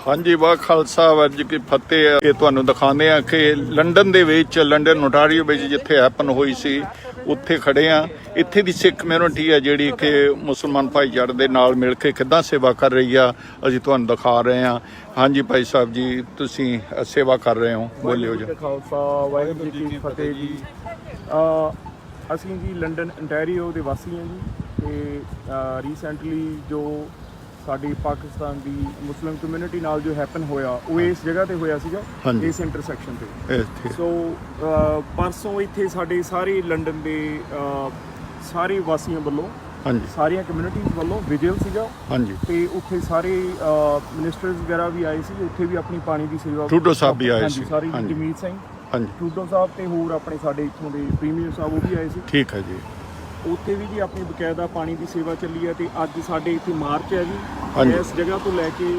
हाँ जी, वाह खालसा वाहिगुरू की फतेह। ये तुहानू दिखाने आ कि लंडन दे विच लंडन ओंटारियो विच जिथे हैपन हुई सी उत्थे खड़े आ। इत्थे दी सिख कम्यूनिटी है जिहड़ी कि मुसलमान भाईचारे दे नाल मिल के किद्दां सेवा कर रही आ, असीं तुहानू दिखा रहे हैं। हाँ जी भाई साहब जी, तुसीं सेवा कर रहे हो, बोलियो जी। खालसा वाहिगुरू जी की फतेह जी। ਅਸੀਂ ਜੀ ਲੰਡਨ ontario ਦੇ ਵਾਸੀ ਹਾਂ ਜੀ ਤੇ ਰੀਸੈਂਟਲੀ ਜੋ ਸਾਡੀ ਪਾਕਿਸਤਾਨ ਦੀ ਮੁਸਲਿਮ ਕਮਿਊਨਿਟੀ ਨਾਲ ਜੋ ਹੈਪਨ ਹੋਇਆ ਉਹ ਇਸ ਜਗ੍ਹਾ ਤੇ ਹੋਇਆ ਸੀਗਾ, ਇਸ ਇੰਟਰਸੈਕਸ਼ਨ ਤੇ। ਸੋ ਪਰਸੋਂ ਇੱਥੇ ਸਾਡੇ ਸਾਰੇ ਲੰਡਨ ਦੇ ਸਾਰੇ ਵਾਸੀਆਂ ਵੱਲੋਂ ਸਾਰੀਆਂ ਕਮਿਊਨਿਟੀਜ਼ ਵੱਲੋਂ ਵਿਜਿਲ ਸੀਗਾ ਤੇ ਉੱਥੇ ਸਾਰੇ ਮਿਨਿਸਟਰਸ ਵਗੈਰਾ ਵੀ ਆਏ ਸੀ, ਉੱਥੇ ਵੀ ਆਪਣੀ ਪਾਣੀ ਦੀ ਸੇਵਾ ਟਰੂਡੋ ਸਾਹਿਬ ਵੀ ਆਏ ਸੀ, ਸਾਰੇ ਜਮੀਤ ਸਿੰਘ ਟਰੂਡੋ ਸਾਹਿਬ ਤੇ ਹੋਰ ਆਪਣੇ ਸਾਡੇ ਇੱਥੋਂ ਦੇ ਪ੍ਰੀਮੀਅਰ ਸਾਹਿਬ ਉਹ ਵੀ ਆਏ ਸੀ। ਠੀਕ ਹੈ ਜੀ। ਉੱਥੇ ਵੀ ਜੀ ਆਪਣੀ ਬਕਾਇਦਾ ਪਾਣੀ ਦੀ ਸੇਵਾ ਚੱਲੀ ਹੈ ਤੇ ਅੱਜ ਸਾਡੇ ਇੱਥੇ ਮਾਰਚ ਹੈ ਜੀ। ਇਸ ਜਗ੍ਹਾ ਤੋਂ ਲੈ ਕੇ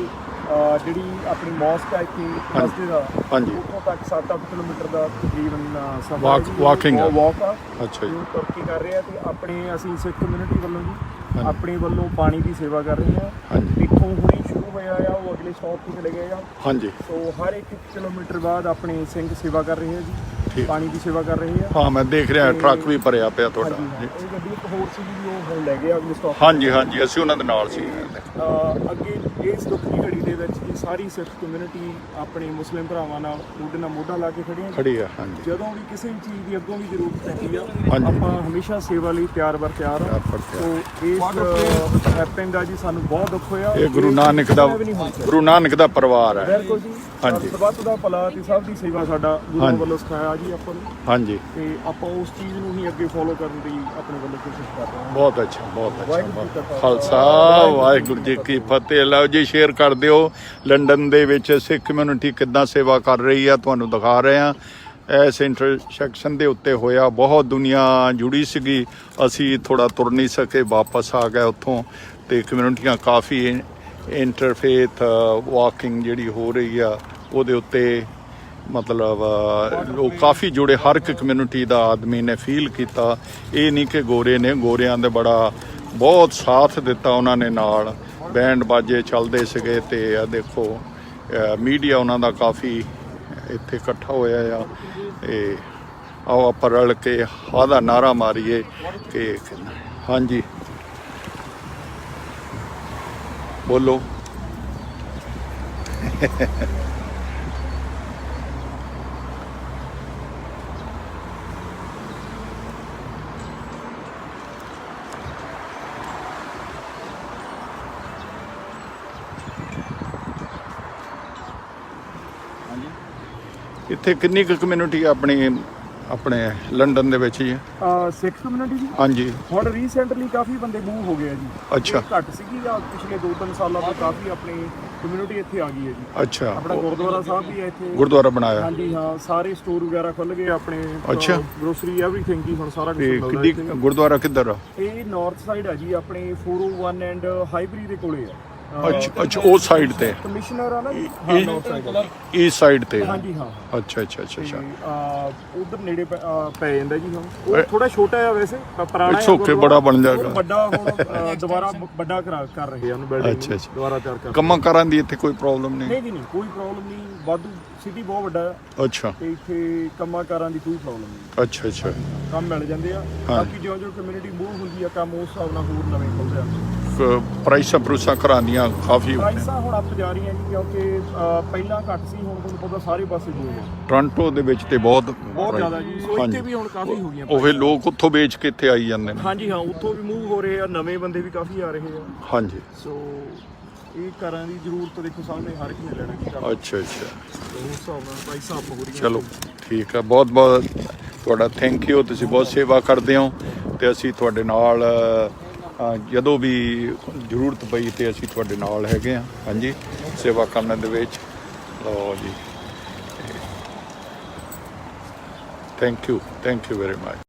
ਜਿਹੜੀ ਆਪਣੀ ਮੌਸਕ ਹੈ ਇੱਥੇ ਮਸਜਿਦ ਆ ਉੱਥੋਂ ਤੱਕ 7-8 ਕਿਲੋਮੀਟਰ ਦਾ ਤਕਰੀਬਨ ਸਫ਼ਰ ਵਾਕਿੰਗ ਵਾਕ ਆ। ਅੱਛਾ ਜੀ। ਤੁਰ ਕੇ ਕਰ ਰਹੇ ਆ ਤੇ ਆਪਣੇ ਅਸੀਂ ਸਿੱਖ ਕਮਿਊਨਿਟੀ ਵੱਲੋਂ ਜੀ ਆਪਣੇ ਵੱਲੋਂ ਪਾਣੀ ਦੀ ਸੇਵਾ ਕਰ ਰਹੇ ਹਾਂ। ਇੱਥੋਂ ਹੁਣੀ ਸ਼ੁਰੂ ਹੋਇਆ ਆ, ਉਹ ਅਗਲੇ ਸਟਾਪ ਤੇ ਚਲੇ ਗਏ ਆ। ਹਾਂਜੀ। ਸੋ ਹਰ 1 ਕਿਲੋਮੀਟਰ ਬਾਅਦ ਆਪਣੇ ਸਿੰਘ ਸੇਵਾ ਕਰ ਰਹੇ ਆ ਜੀ, ਪਾਣੀ ਦੀ ਸੇਵਾ ਕਰ ਰਹੇ ਆ। ਹਾਂ ਮੈਂ ਦੇਖ ਰਿਹਾ ਟਰੱਕ ਵੀ ਭਰਿਆ ਪਿਆ ਤੁਹਾਡਾ। ਇਹ ਗੱਡੀ ਇੱਕ ਹੋਰ ਸੀ ਜੀ, ਉਹ ਹੁਣ ਲੈ ਗਏ ਅਗਲੇ ਸਟਾਪ। ਹਾਂਜੀ ਹਾਂਜੀ, ਅਸੀਂ ਉਹਨਾਂ ਦੇ ਨਾਲ ਸੀ। ਅੱਗੇ ਇਸ ਦੁੱਖ ਦੀ ਘੜੀ ਦੇ ਵਿੱਚ ਜੀ ਸਾਰੀ ਸਿੱਖ ਕਮਿਊਨਿਟੀ ਆਪਣੇ ਮੁਸਲਿਮ ਭਰਾਵਾਂ ਨਾਲ ਮੋਢੇ ਨਾਲ ਮੋਢਾ ਲਾ ਕੇ ਖੜੀ ਆ। ਹਾਂਜੀ। ਜਦੋਂ ਵੀ ਕਿਸੇ ਵੀ ਚੀਜ਼ ਦੀ ਅੱਗੋਂ ਵੀ ਜ਼ਰੂਰਤ ਪੈਂਦੀ ਆ ਆਪਾਂ ਹਮੇਸ਼ਾ ਸੇਵਾ ਲਈ ਤਿਆਰ ਬਰ ਤਿਆਰ ਆ। ਸੋ ਇਸ ਹੈਪਨ ਦਾ ਜੀ ਸਾਨੂੰ ਬਹੁਤ ਦੁੱਖ ਹੋਇਆ। ਇਹ ਗੁਰੂ ਨਾਨਕ ਦਾ ਪਰਿਵਾਰ ਹੈ। ਬਿਲਕੁਲ ਜੀ। ਹਾਂਜੀ। ਸਭ ਦਾ ਭਲਾ ਤੇ ਸਭ ਦੀ ਸੇਵਾ ਸਾਡਾ ਗੁਰੂ ਵੱਲੋਂ ਸਿਖਾਇਆ ਜੀ ਆਪਾਂ ਨੂੰ। ਹਾਂਜੀ। ਤੇ ਆਪਾਂ ਉਸ ਚੀਜ਼ ਨੂੰ ਹੀ ਅੱਗੇ ਫੋਲੋ ਕਰਨ ਦੀ ਆਪਣੇ ਵੱਲੋਂ ਕੋਸ਼ਿਸ਼ ਕਰ ਰਹੇ ਹਾਂ। ਬਹੁਤ ਅੱਛਾ, ਬਹੁਤ ਅੱਛਾ। ਖਾਲਸਾ ਵਾਹਿਗੁਰੂ ਜੀ ਕੀ ਫਤਿਹ। ਲਓ ਜੀ, ਸ਼ੇਅਰ ਕਰ ਦਿਓ। ਲੰਡਨ ਦੇ ਵਿੱਚ ਸਿੱਖ ਕਮਿਊਨਿਟੀ ਕਿੱਦਾਂ ਸੇਵਾ ਕਰ ਰਹੀ ਆ ਤੁਹਾਨੂੰ ਦਿਖਾ ਰਹੇ ਹਾਂ। ਇਸ ਇੰਟਰਸੈਕਸ਼ਨ ਦੇ ਉੱਤੇ ਹੋਇਆ, ਬਹੁਤ ਦੁਨੀਆ ਜੁੜੀ ਸੀਗੀ। ਅਸੀਂ ਥੋੜਾ ਤੁਰ ਨਹੀਂ ਸਕੇ, ਵਾਪਸ ਆ ਗਏ ਉੱਥੋਂ। ਤੇ ਕਮਿਊਨਿਟੀਆਂ ਕਾਫੀ ਇੰਟਰਫੇਥ ਵਾਕਿੰਗ ਜਿਹੜੀ ਹੋ ਰਹੀ ਆ ਉਹਦੇ ਉੱਤੇ ਮਤਲਬ ਲੋਕ ਕਾਫੀ ਜੁੜੇ। ਹਰ ਇੱਕ ਕਮਿਊਨਿਟੀ ਦਾ ਆਦਮੀ ਨੇ ਫੀਲ ਕੀਤਾ। ਇਹ ਨਹੀਂ ਕਿ ਗੋਰੇ ਨੇ, ਗੋਰਿਆਂ ਦੇ ਬਹੁਤ ਸਾਥ ਦਿੱਤਾ ਉਹਨਾਂ ਨੇ, ਨਾਲ ਬੈਂਡ ਬਾਜੇ ਚੱਲਦੇ ਸੀਗੇ। ਤੇ ਆ ਦੇਖੋ ਮੀਡੀਆ ਉਹਨਾਂ ਦਾ ਕਾਫੀ ਇੱਥੇ ਇਕੱਠਾ ਹੋਇਆ ਆ। ਤੇ ਆਓ ਆਪਾਂ ਰਲ ਕੇ ਹਾਂ ਦਾ ਨਾਰਾ ਮਾਰੀਏ ਕਿ ਹਾਂਜੀ ਬੋਲੋ। ਇੱਥੇ ਕਿੰਨੀ ਕੁ ਕਮਿਊਨਿਟੀ ਆਪਣੇ ਲੰਡਨ ਦੇ ਵਿੱਚ ਜੀ? ਸਿੱਖ ਕਮਿਊਨਿਟੀ ਜੀ। ਹਾਂਜੀ। ਹੁਣ ਰੀਸੈਂਟਲੀ ਕਾਫੀ ਬੰਦੇ ਮੂਵ ਹੋ ਗਏ ਆ ਜੀ। ਅੱਛਾ। ਘੱਟ ਸੀਗੀ ਜਾਂ ਪਿਛਲੇ 2-3 ਸਾਲਾਂ ਤੋਂ ਕਾਫੀ ਆਪਣੀ ਕਮਿਊਨਿਟੀ ਇੱਥੇ ਆ ਗਈ ਹੈ ਜੀ। ਅੱਛਾ। ਆਪਣਾ ਗੁਰਦੁਆਰਾ ਸਾਹਿਬ ਵੀ ਹੈ ਇੱਥੇ, ਗੁਰਦੁਆਰਾ ਬਣਾਇਆ। ਹਾਂਜੀ ਹਾਂ, ਸਾਰੇ ਸਟੋਰ ਵਗੈਰਾ ਖੁੱਲ ਗਏ ਆਪਣੇ। ਅੱਛਾ। ਗਰੋਸਰੀ ਐਵਰੀਥਿੰਗ ਹੀ ਹੁਣ ਸਾਰਾ ਕੁਝ ਮਿਲਦਾ ਹੈ। ਗੁਰਦੁਆਰਾ ਕਿੱਧਰ ਆ? ਇਹ ਨਾਰਥ ਸਾਈਡ ਆ ਜੀ, ਆਪਣੇ 401 ਐਂਡ ਹਾਈਬਰੀ ਦੇ ਕੋਲੇ ਆ। ਅੱਛਾ, ਉਸ ਸਾਈਡ ਤੇ ਕਮਿਸ਼ਨਰ ਆ ਨਾ ਜੀ। ਹਾਂ, ਨਾਰਥ ਸਾਈਡ, ਇਸ ਸਾਈਡ ਤੇ। ਹਾਂਜੀ ਹਾਂ। ਅੱਛਾ। ਉਧਰ ਨੇੜੇ ਪੈ ਜਾਂਦਾ ਜੀ। ਹੁਣ ਉਹ ਥੋੜਾ ਛੋਟਾ ਆ ਵੈਸੇ, ਪੁਰਾਣਾ ਹੈ। ਓਕੇ, ਬੜਾ ਬਣ ਜਾਏਗਾ। ਵੱਡਾ ਹੁਣ ਦੁਬਾਰਾ ਵੱਡਾ ਕਰ ਰਹੇ ਆ ਉਹਨੂੰ, ਬਿਲਡਿੰਗ ਦੁਬਾਰਾ ਤਿਆਰ ਕਰ। ਕੰਮਾਂ ਕਾਰਾਂ ਦੀ ਇੱਥੇ ਕੋਈ ਪ੍ਰੋਬਲਮ ਨਹੀਂ? ਨਹੀਂ ਜੀ, ਨਹੀਂ ਕੋਈ ਪ੍ਰੋਬਲਮ ਨਹੀਂ। ਵਾਧੂ ਸਿਟੀ ਬਹੁਤ ਵੱਡਾ ਹੈ। ਅੱਛਾ। ਤੇ ਇੱਥੇ ਕੰਮਾਂ ਕਾਰਾਂ ਦੀ ਕੋਈ ਪ੍ਰੋਬਲਮ ਨਹੀਂ। ਅੱਛਾ। ਕੰਮ ਮਿਲ ਜਾਂਦੇ ਆ। ਬਾਕੀ ਜਿਉਂ ਕਮਿਊਨਿਟੀ ਮੂਵ ਹੁੰਦੀ ਆ, ਕੰਮ ਉਸ ਹਿਸਾਬ ਨਾਲ ਹੋਰ ਨਵੇਂ ਖੁੱਲਦੇ ਆ। ਪ੍ਰਾਈਸਾਂ ਘਰਾਂ ਦੀਆਂ ਕਾਫੀ ਪ੍ਰਾਈਸਾਂ ਹੁਣ ਅੱਪ ਜਾ ਰਹੀਆਂ ਜੀ, ਕਿਉਂਕਿ ਪਹਿਲਾਂ ਘੱਟ ਸੀ, ਹੁਣ ਤੁਹਾਨੂੰ ਪਤਾ ਸਾਰੇ ਪਾਸੇ ਹੋ ਗਿਆ। ਟੋਰਾਂਟੋ ਦੇ ਵਿੱਚ ਤੇ ਬਹੁਤ ਜ਼ਿਆਦਾ ਜੀ। ਸੋ ਇੱਥੇ ਵੀ ਹੁਣ ਕਾਫੀ ਹੋ ਗਈਆਂ। ਉਹ ਲੋਕ ਉੱਥੋਂ ਵੇਚ ਕੇ ਇੱਥੇ ਆਈ ਜਾਂਦੇ ਨੇ। ਹਾਂਜੀ ਹਾਂ, ਉੱਥੋਂ ਵੀ ਮੂਵ ਹੋ ਰਹੇ ਆ, ਨਵੇਂ ਬੰਦੇ ਵੀ ਕਾਫੀ ਆ ਰਹੇ ਆ। ਹਾਂਜੀ। ਸੋ ਇਹ ਘਰਾਂ ਦੀ ਜ਼ਰੂਰਤ ਦੇਖੋ ਸਾਹਮਣੇ ਹਰ ਇੱਕ ਨੇ ਲੈਣਾ ਕੀ। ਅੱਛਾ। ਉਸ ਹਿਸਾਬ ਨਾਲ ਪ੍ਰਾਈਸਾਂ ਅੱਪ ਹੋ ਰਹੀਆਂ। ਚਲੋ ਠੀਕ ਆ, ਬਹੁਤ ਤੁਹਾਡਾ ਥੈਂਕ ਯੂ। ਤੁਸੀਂ ਬਹੁਤ ਸੇਵਾ ਕਰਦੇ ਹੋ ਤੇ ਅਸੀਂ ਤੁਹਾਡੇ ਨਾਲ ਜਦੋਂ ਵੀ ਜ਼ਰੂਰਤ ਪਈ ਤੇ ਅਸੀਂ ਤੁਹਾਡੇ ਨਾਲ ਹੈਗੇ ਹਾਂ। ਹਾਂਜੀ, ਸੇਵਾ ਕਰਨ ਦੇ ਵਿੱਚ। ਲਓ ਜੀ, ਥੈਂਕ ਯੂ ਵੈਰੀ ਮਚ।